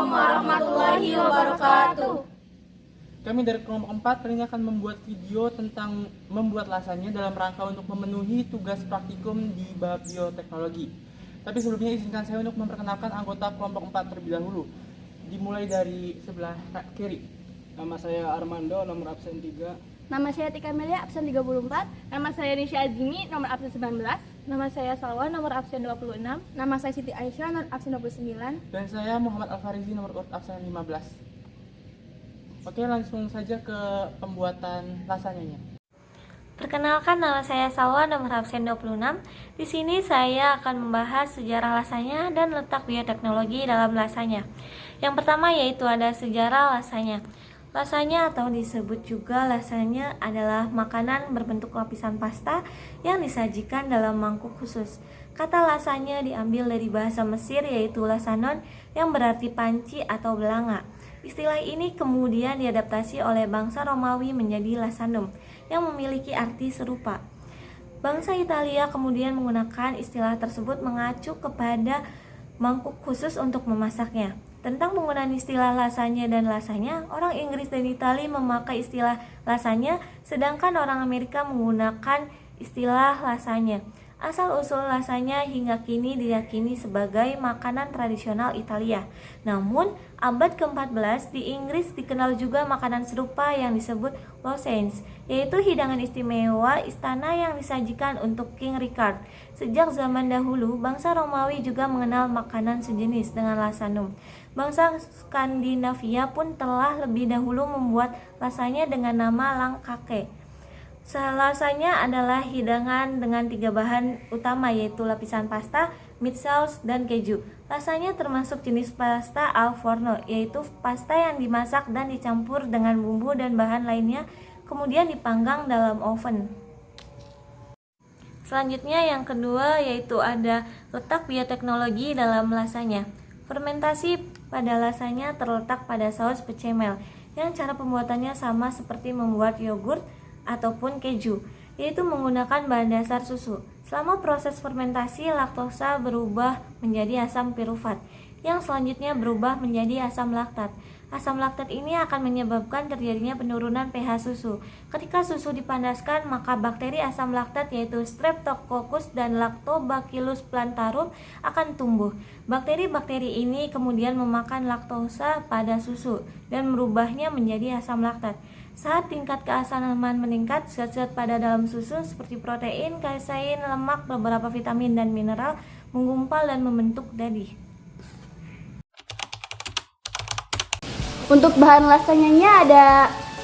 Assalamualaikum warahmatullahi wabarakatuh. Kami dari kelompok 4 kali ini akan membuat video tentang membuat lasanya dalam rangka untuk memenuhi tugas praktikum di bab bioteknologi. Tapi sebelumnya izinkan saya untuk memperkenalkan anggota kelompok 4 terlebih dahulu. Dimulai dari sebelah kiri. Nama saya Armando, nomor absen 3. Nama saya Tika Melia, absen 34. Nama saya Nisha Azimi, nomor absen 19. Nama saya Salwa, nomor absen 26. Nama saya Siti Aisyah, nomor absen 29. Dan saya Muhammad Al-Farizi, nomor urut absen 15. Oke, langsung saja ke pembuatan lasanya. Perkenalkan, nama saya Salwa, nomor absen 26. Di sini saya akan membahas sejarah lasanya dan letak bioteknologi dalam lasanya. Yang pertama yaitu ada sejarah lasanya. Lasanya atau disebut juga lasanya adalah makanan berbentuk lapisan pasta yang disajikan dalam mangkuk khusus. Kata lasanya diambil dari bahasa Mesir yaitu lasanon yang berarti panci atau belanga. Istilah ini kemudian diadaptasi oleh bangsa Romawi menjadi lasanum yang memiliki arti serupa. Bangsa Italia kemudian menggunakan istilah tersebut mengacu kepada mangkuk khusus untuk memasaknya. Tentang penggunaan istilah lasanya dan lasanya, orang Inggris dan Italia memakai istilah lasanya, sedangkan orang Amerika menggunakan istilah lasanya. Asal-usul lasanya hingga kini diyakini sebagai makanan tradisional Italia. Namun, abad ke-14 di Inggris dikenal juga makanan serupa yang disebut lozenges, yaitu hidangan istimewa istana yang disajikan untuk King Richard. Sejak zaman dahulu, bangsa Romawi juga mengenal makanan sejenis dengan lasanum. Bangsa Skandinavia pun telah lebih dahulu membuat lasanya dengan nama langkake. Lasanya adalah hidangan dengan 3 bahan utama yaitu lapisan pasta, meat sauce, dan keju. Lasanya termasuk jenis pasta al forno, yaitu pasta yang dimasak dan dicampur dengan bumbu dan bahan lainnya kemudian dipanggang dalam oven. Selanjutnya yang kedua yaitu ada letak bioteknologi dalam lasanya. Fermentasi pada lasanya terletak pada saus bechamel yang cara pembuatannya sama seperti membuat yogurt ataupun keju, yaitu menggunakan bahan dasar susu. Selama proses fermentasi, laktosa berubah menjadi asam pirufat, yang selanjutnya berubah menjadi asam laktat. Asam laktat ini akan menyebabkan terjadinya penurunan pH susu. Ketika susu dipanaskan, maka bakteri asam laktat yaitu Streptococcus dan Lactobacillus plantarum akan tumbuh. Bakteri-bakteri ini kemudian memakan laktosa pada susu dan merubahnya menjadi asam laktat. Saat tingkat keasaman meningkat, zat-zat pada dalam susu seperti protein, kasein, lemak, beberapa vitamin dan mineral menggumpal dan membentuk dadi. Untuk bahan lasanyanya ada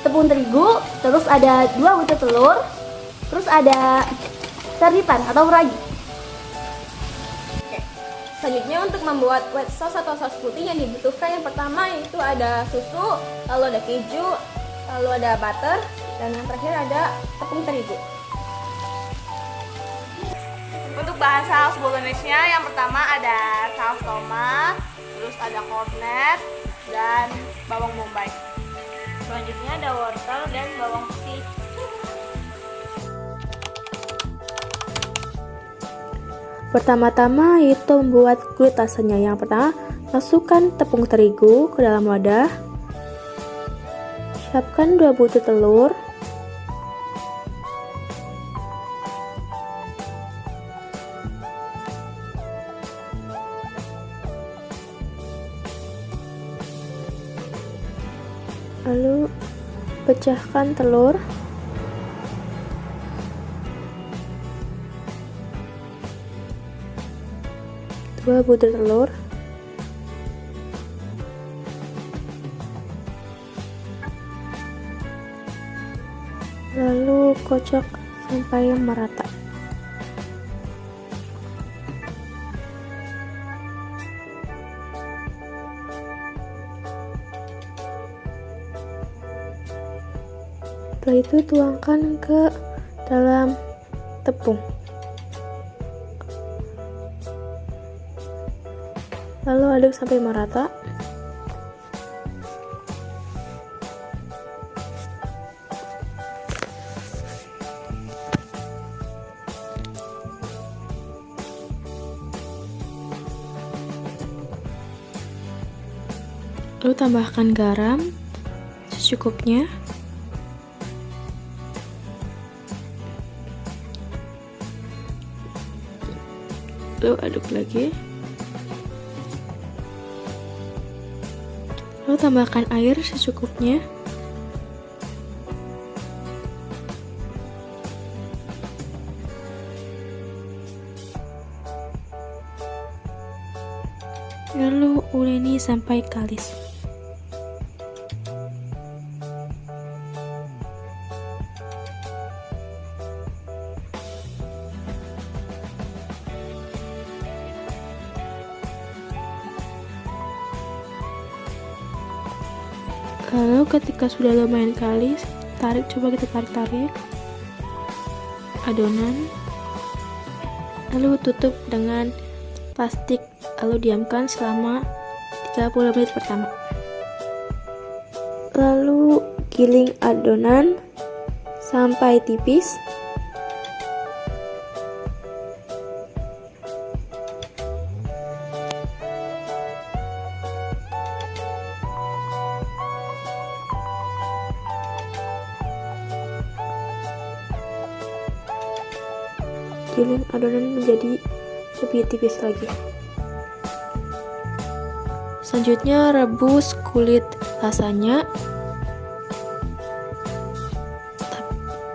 tepung terigu, terus ada 2 butir telur, terus ada serdipan atau ragi. Selanjutnya untuk membuat white sauce atau saus putih yang dibutuhkan yang pertama yaitu ada susu, lalu ada keju, lalu ada butter, dan yang terakhir ada tepung terigu. Untuk bahan saus bolognese yang pertama ada saus tomat, terus ada cornet, dan bawang bombay. Selanjutnya ada wortel dan bawang putih. Pertama-tama itu membuat kulit lasanya. Yang pertama, masukkan tepung terigu ke dalam wadah. Siapkan 2 butir telur. Lalu pecahkan telur. Dua butir telur. Lalu kocok sampai merata. Setelah itu tuangkan ke dalam tepung. Lalu aduk sampai merata. Lalu tambahkan garam secukupnya. Lalu aduk lagi. Lalu tambahkan air secukupnya. Lalu uleni sampai kalis. Lalu ketika sudah lumayan kalis, coba kita tarik adonan. Lalu tutup dengan plastik, lalu diamkan selama 30 menit pertama. Lalu giling adonan sampai tipis. Giling adonan menjadi lebih tipis lagi. Selanjutnya rebus kulit lasanya.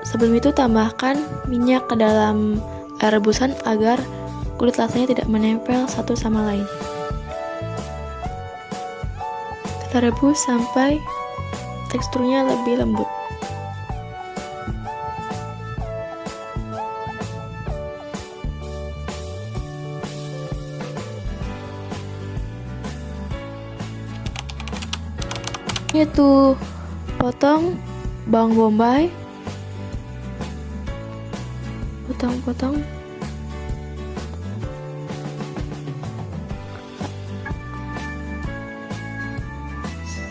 Sebelum itu tambahkan minyak ke dalam air rebusan agar kulit lasanya tidak menempel satu sama lain. Kita rebus sampai teksturnya lebih lembut. Yaitu potong bawang bombay, potong.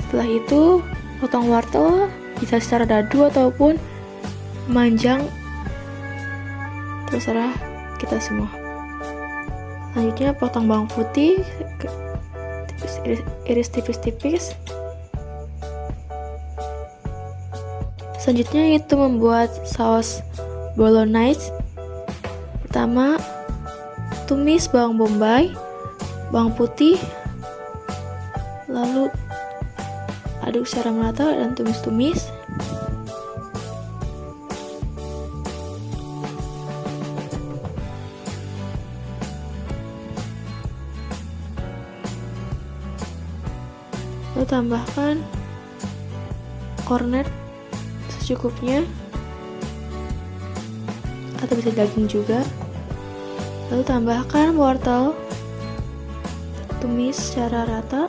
Setelah itu potong wortel, bisa secara dadu ataupun manjang, terserah kita semua. Selanjutnya potong bawang putih, iris tipis-tipis. Selanjutnya itu membuat saus bolognese. Pertama, tumis bawang bombay, bawang putih, lalu aduk secara merata dan tumis-tumis. Lalu tambahkan kornet secukupnya, atau bisa daging juga. Lalu tambahkan wortel, tumis secara rata.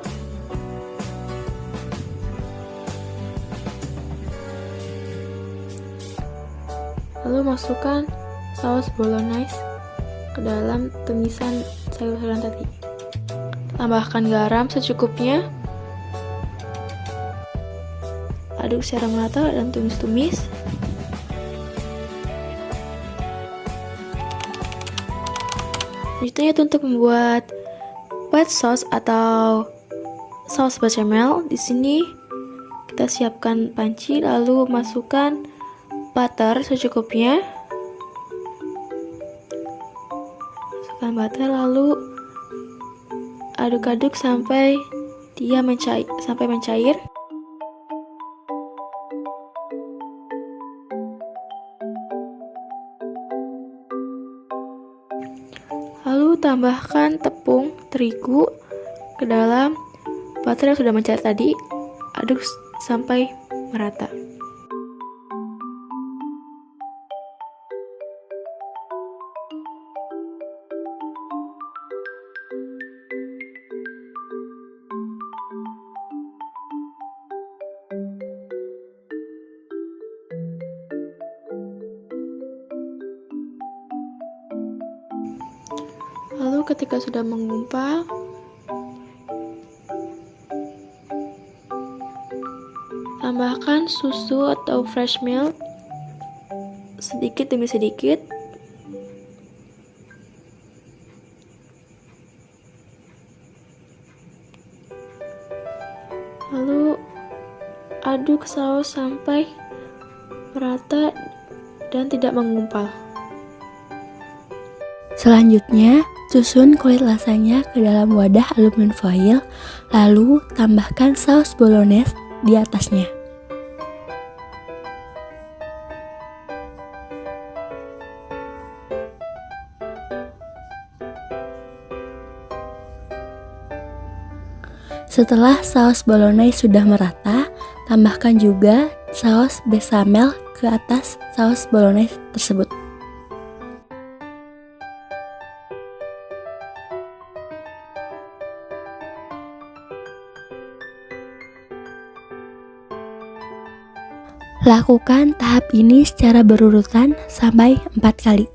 Lalu masukkan saus bolognese ke dalam tumisan sayur-sayuran tadi. Tambahkan garam secukupnya. Aduk secara merata dan tumis-tumis. Selanjutnya itu untuk membuat white sauce atau saus bechamel. Di sini kita siapkan panci, lalu masukkan butter secukupnya. Masukkan butter, lalu aduk-aduk sampai dia mencair. Lalu tambahkan tepung terigu ke dalam butter yang sudah mencair tadi. Aduk sampai merata. Lalu ketika sudah menggumpal, tambahkan susu atau fresh milk sedikit demi sedikit. aduk saus sampai merata dan tidak menggumpal. Selanjutnya, susun kulit lasanya ke dalam wadah aluminium foil, lalu tambahkan saus bolognese di atasnya. Setelah saus bolognese sudah merata, tambahkan juga saus bechamel ke atas saus bolognese tersebut. Lakukan tahap ini secara berurutan sampai 4 kali.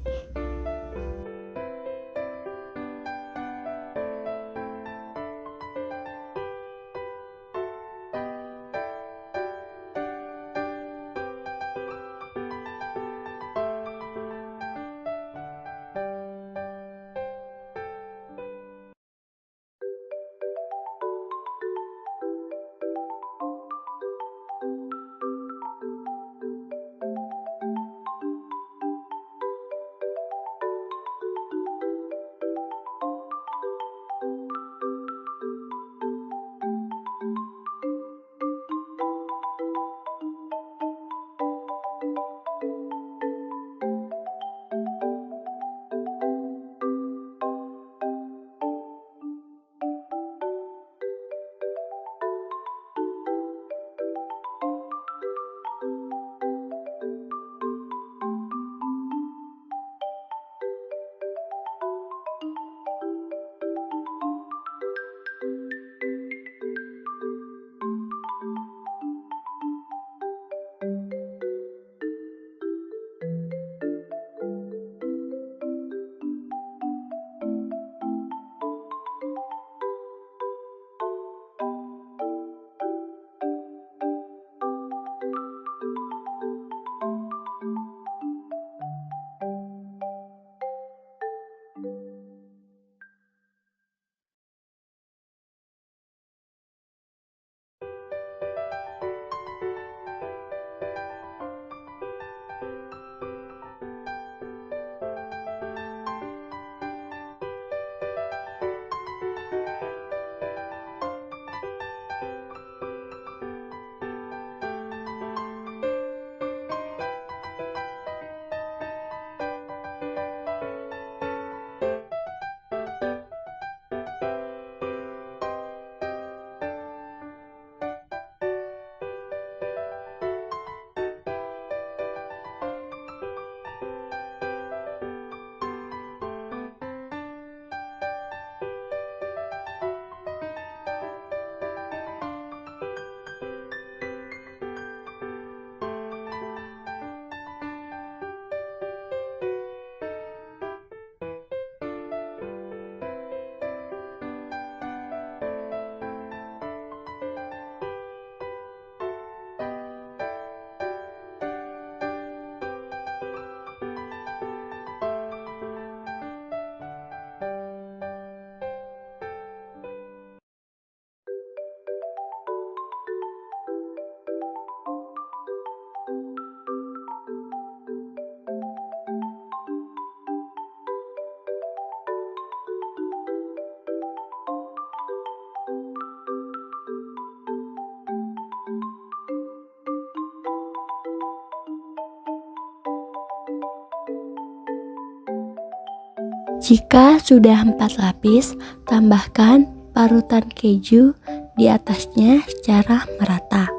Jika sudah 4 lapis, tambahkan parutan keju di atasnya secara merata.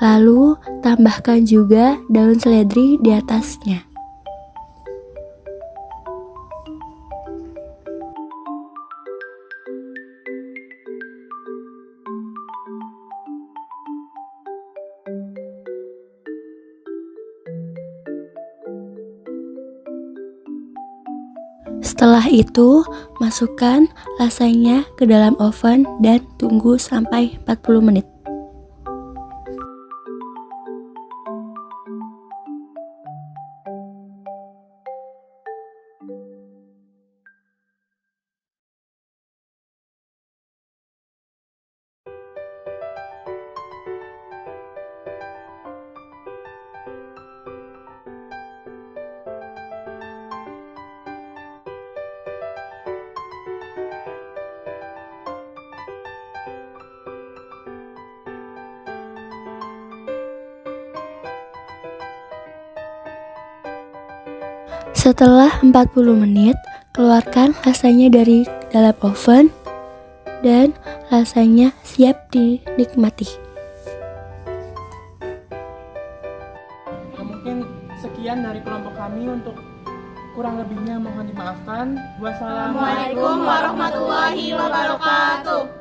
Lalu tambahkan juga daun seledri di atasnya. Setelah itu, masukkan lasanya ke dalam oven dan tunggu sampai 40 menit. Setelah 40 menit, keluarkan lasanya dari dalam oven dan lasanya siap dinikmati. Ya, mungkin sekian dari kelompok kami. Untuk kurang lebihnya mohon dimaafkan. Wassalamualaikum Assalamualaikum warahmatullahi wabarakatuh.